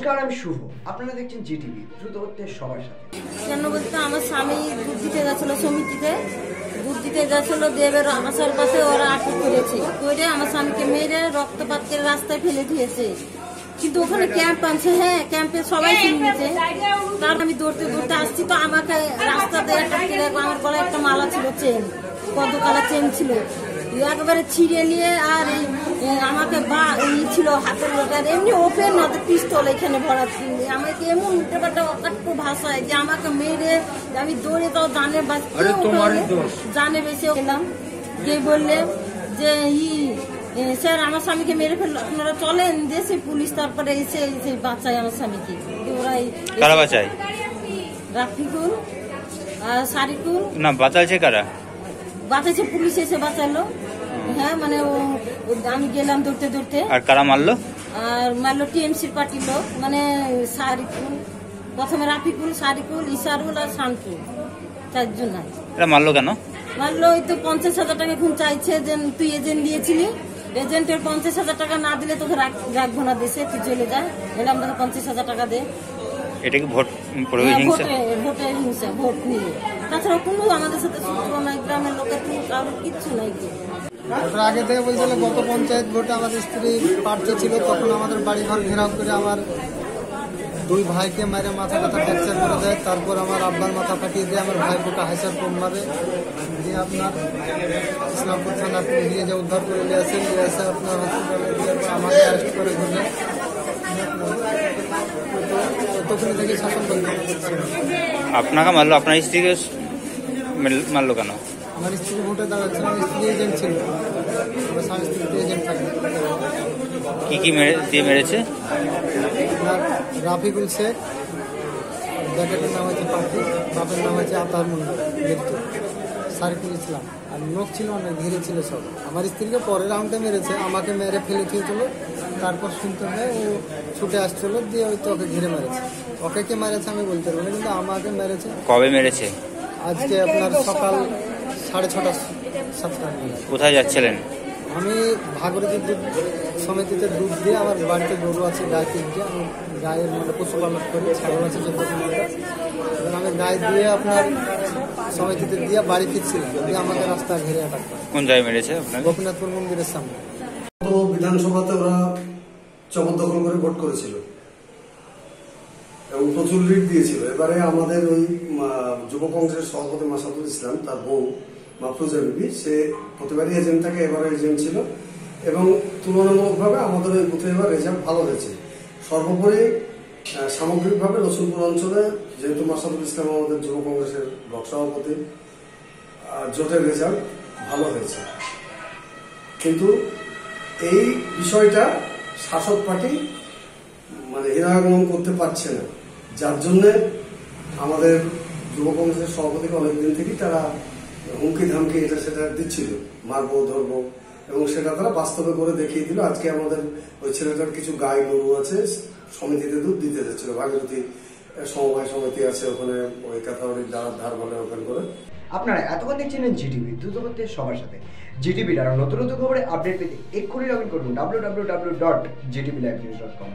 নমস্কার, আমি শুভ। আপনারা দেখছেন জিটিভি, দ্রুত হচ্ছে সবার সাথে। কেন বলতে আমার স্বামী দুধ দিতে গেছিল সমিতিতে, দুধ দিতে গেছিল, দেবের আসার পাশে ওরা আটক করেছে, করে আমার স্বামীকে মেরে রক্তপাত করে রাস্তায় ফেলে দিয়েছে। কিন্তু ওখানে ক্যাম্প আনছে, হ্যাঁ ক্যাম্পে সবাই কিনেছে। তার আমি দৌড়তে দৌড়তে আসছি, তো আমাকে রাস্তাতে আমার গলায় একটা মালা ছিল, চেন, কত কালার চেন ছিল, একবারে ছিঁড়ে নিয়ে আর আমাকে ছিল হাতের লোটার এমনি ওপেন না তো পিস্তল এখানে ভরা, আমাকে এমন উল্টেপাল্টা অকাট্য ভাষায় যে আমাকে মেরে আমি দৌড়ে তাও জানে বেশি গেলাম, গিয়ে বললে যে স্যার আমার স্বামীকে মেরে ফেললো, আপনারা চলেন দেশে পুলিশ। তারপরে এসে বাঁচায় আমার স্বামীকে। ওরাই রাফিকুল আর সারিকুল না বাঁচাইছে, কারা বাঁচাইছে? পুলিশ এসে বাঁচালো। হ্যাঁ মানে আমি গেলাম দৌড়তে দৌড়তে। আর কারা মারলো? আর মারলো টিএমসির পার্টির লোক, মানে সারিকুল, প্রথমে রাফিকুল, সারিকুল, ইসারুল আর শান্তুল, চারজন। এরা মারলো কেন? মারলো ওই তো 50,000 টাকা এখন চাইছে, যে তুই এজেন্ট দিয়েছিলি, এজেন্টের 50,000 টাকা না দিলে তোকে রাখবো না দেশে, তুই চলে যা। এলাম তোকে 50,000 টাকা দে। এটা কি ভোটের হিংসা? ভোট নিয়ে, তাছাড়া কোনো আমাদের সাথে সূত্র নাই, গ্রামের লোকের কারোর কিচ্ছু নাই। ওটা আগে থেকে বলছিল গত পঞ্চায়েত ভোটে আমাদের স্ত্রী প্রার্থী ছিল, তখন আমাদের বাড়িঘর ঘেরাও করে আমার দুই ভাইকে মারে মাথা ব্যথা ফ্র্যাকচার করে দেয়। তারপর আমার আব্বার মাথা ফাটিয়ে দিয়ে আমার ভাই বোকা হাইসার কম মারে দিয়ে আপনার ইসলামপুর থানা দিয়ে যে উদ্ধার করে নিয়ে আসে আপনার হসপিটালে দিয়ে আমাকে অ্যারেস্ট করে ঘুরে তখন থেকে শাসন বন্ধ। আপনাকে মারলো? আপনার স্ত্রীকে মারলো কেন? আমার স্ত্রী ভোটে দাঁড়াচ্ছিল, আমার স্ত্রী এজেন্ট ছিল, আমার স্বামী স্ত্রীতে এজেন্ট থাকে। কি কি দিয়ে মেরেছে? রাফিকুল শেখ, জ্যাকেটের নাম হচ্ছে পাখি, বাপের নাম হচ্ছে আতার মন্ডল, সারিকুল ইসলাম, আর লোক ছিল অনেক, ঘিরে ছিল সব। আমার স্ত্রীকে পরের রাউন্ডে মেরেছে, আমাকে মেরে ফেলে দিয়েছিল। তারপর শুনতে হয় ও ছুটে আসছিল, দিয়ে ওই তো ওকে ঘিরে মেরেছে। ওকে কে মেরেছে আমি বলতে পারবো না, কিন্তু আমাকে মেরেছে। কবে মেরেছে? আজকে আপনার সকাল 6:30 7টা। কোথায় যাচ্ছিলেন? আমি ভাগরথী দুধ সমিতিতে দুধ দিয়ে, আমার বাড়িতে গরু আছে, গায়ে কিনতে, আমি গায়ের মানে পশুপালন করি, ছাগল আছে যে আমি গায়ে দিয়ে আপনার সমিতিতে দিয়ে বাড়ি ফিরছিলাম, দিয়ে আমাকে রাস্তা ঘিরে অ্যাটাক করে। কোন জায়গায় মেরেছে? গোপীনাথপুর মন্দিরের সামনে। তো বিধানসভাতে ওরা জবরদখল করে ভোট করেছিল এবং প্রচুর লিড দিয়েছিল। এবারে আমাদের ওই যুব কংগ্রেসের সভাপতি মাসাদুল ইসলাম, তার বউ মাফরুজা বিবি, সে প্রতিবারই এজেন্ট থাকে, এবারে এজেন্ট ছিল এবং তুলনামূলকভাবে আমাদের ওই বুথে এবার রেজাল্ট ভালো হয়েছে। সর্বোপরি সামগ্রিকভাবে রসুলপুর অঞ্চলে যেহেতু মাসাদুল ইসলাম আমাদের যুব কংগ্রেসের ব্লক সভাপতি, জোটের রেজাল্ট ভালো হয়েছে। কিন্তু এই বিষয়টা শাসক পার্টি মানে হীরাগমন করতে পারছে না, যার জন্যে আমাদের যুব কংগ্রেসের সভাপতিকে অনেকদিন থেকেই তারা হুমকি ধামকি এটা সেটা দিচ্ছিল, মারবো ধরবো, এবং সেটা তারা বাস্তবে করে দেখিয়ে দিল। আজকে আমাদের ওই ছেলেটার কিছু গাই গরু আছে, সমিতিতে দুধ দিতে যাচ্ছিল, ভাগীরথী সমবায় সমিতি আছে ওখানে, ওই কাঁথাবাড়ির ধার বলে ওখানে করে। আপনারা এতক্ষণ দেখছিলেন জিটিভি, দ্রুত হচ্ছে সবার সাথে। জিটিভির আরো নতুন নতুন খবরে আপডেট পেতে এক্ষুনি লগ ইন করুন www.gtblivenews.com।